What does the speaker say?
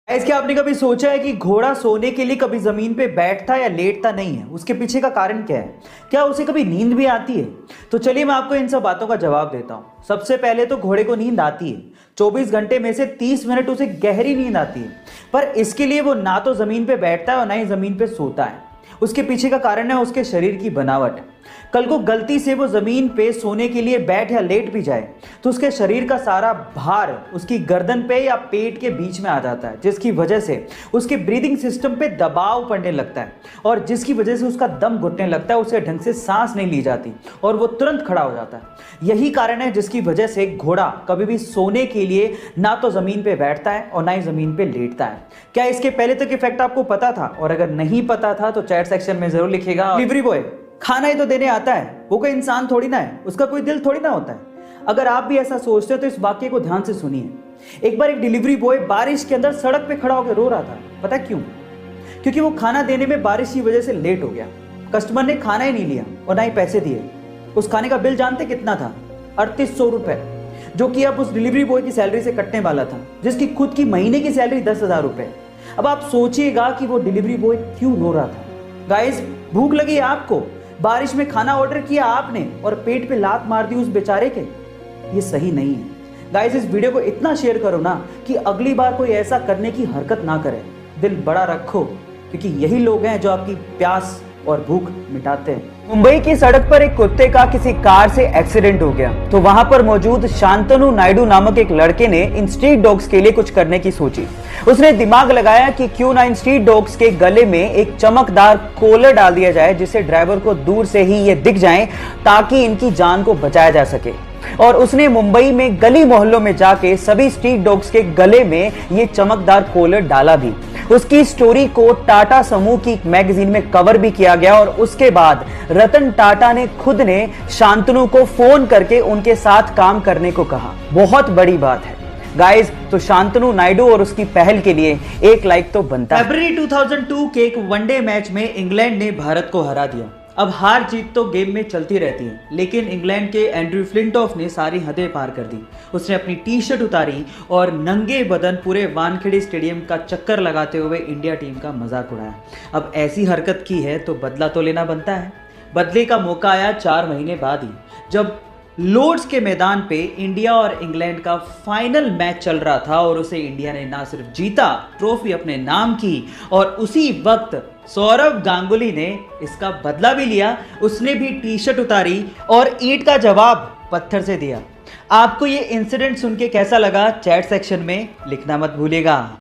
क्या आपने कभी सोचा है कि घोड़ा सोने के लिए कभी जमीन पे बैठता या लेटता नहीं है? उसके पीछे का कारण क्या है? क्या उसे कभी नींद भी आती है? तो चलिए मैं आपको इन सब बातों का जवाब देता हूं। सबसे पहले तो घोड़े को नींद आती है। 24 घंटे में से 30 मिनट उसे गहरी नींद आती है, पर इसके लिए वो ना तो जमीन पे बैठता है और ना ही जमीन पे सोता है। उसके पीछे का कारण है उसके शरीर की बनावट। कल को गलती से वो जमीन पे सोने के लिए बैठ या लेट भी जाए तो उसके शरीर का सारा भार उसकी गर्दन पे या पेट के बीच में आ जाता है, जिसकी वजह से उसके ब्रीदिंग सिस्टम पे दबाव पड़ने लगता है और जिसकी वजह से उसका दम घुटने लगता है, उसे ढंग से सांस नहीं ली जाती और वो तुरंत खड़ा हो जाता है। यही कारण है जिसकी वजह से घोड़ा कभी भी सोने के लिए ना तो जमीन पे बैठता है और ना ही जमीन पे लेटता है। क्या इसके पहले तक इफेक्ट आपको पता था? और अगर नहीं पता था तो चैट सेक्शन में जरूर लिखिएगा। डिलीवरी बॉय खाना ही तो देने आता है, वो कोई इंसान थोड़ी ना है, उसका कोई दिल थोड़ी ना होता है। अगर आप भी ऐसा सोचते हो तो इस वाक्य को ध्यान से सुनिए। एक बार एक डिलीवरी बॉय बारिश के अंदर सड़क पे खड़ा होकर रो रहा था। पता क्यों? क्योंकि वो खाना देने में बारिश की वजह से लेट हो गया। कस्टमर ने खाना ही नहीं लिया और ना ही पैसे दिए। उस खाने का बिल जानते कितना था? 3800 रुपए, जो कि अब उस डिलीवरी बॉय की सैलरी से कटने वाला था, जिसकी खुद की महीने की सैलरी 10,000 रुपए। अब आप सोचिएगा कि वो डिलीवरी बॉय क्यों रो रहा था। गाइस, भूख लगी आपको, बारिश में खाना ऑर्डर किया आपने और पेट पे लात मार दी उस बेचारे के। ये सही नहीं है। गाइस, इस वीडियो को इतना शेयर करो ना कि अगली बार कोई ऐसा करने की हरकत ना करे। दिल बड़ा रखो, क्योंकि यही लोग हैं जो आपकी प्यास और भूख मिटाते हैं। मुंबई की सड़क पर एक कुत्ते का किसी कार से एक्सीडेंट हो गया तो वहां पर मौजूद शांतनु नायडू नामक एक लड़के ने इन स्ट्रीट डॉग्स के लिए कुछ करने की सोची। उसने दिमाग लगाया कि क्यों ना इन स्ट्रीट डॉग्स के गले में एक चमकदार कॉलर डाल दिया जाए, जिससे ड्राइवर को दूर से ही ये दिख जाए ताकि इनकी जान को बचाया जा सके। और उसने मुंबई में गली मोहल्लों में जाके सभी स्ट्रीट डॉग्स के गले में ये चमकदार कॉलर डाला भी। उसकी स्टोरी को टाटा समूह की मैगजीन में कवर भी किया गया और उसके बाद रतन टाटा ने खुद ने शांतनु को फोन करके उनके साथ काम करने को कहा। बहुत बड़ी बात है गाइस। तो शांतनु नायडू और उसकी पहल के लिए एक लाइक तो बनता है। फरवरी 2002 के एक वनडे मैच में इंग्लैंड ने भारत को हरा दिया। अब हार जीत तो गेम में चलती रहती है, लेकिन इंग्लैंड के एंड्रयू फ्लिंटॉफ ने सारी हदें पार कर दी। उसने अपनी टी शर्ट उतारी और नंगे बदन पूरे वानखेड़े स्टेडियम का चक्कर लगाते हुए इंडिया टीम का मजाक उड़ाया। अब ऐसी हरकत की है तो बदला तो लेना बनता है। बदले का मौका आया 4 महीने बाद ही, जब लॉर्ड्स के मैदान पे इंडिया और इंग्लैंड का फाइनल मैच चल रहा था और उसे इंडिया ने ना सिर्फ जीता, ट्रॉफी अपने नाम की, और उसी वक्त सौरव गांगुली ने इसका बदला भी लिया। उसने भी टी शर्ट उतारी और ईंट का जवाब पत्थर से दिया। आपको ये इंसिडेंट सुन के कैसा लगा? चैट सेक्शन में लिखना मत भूलिएगा।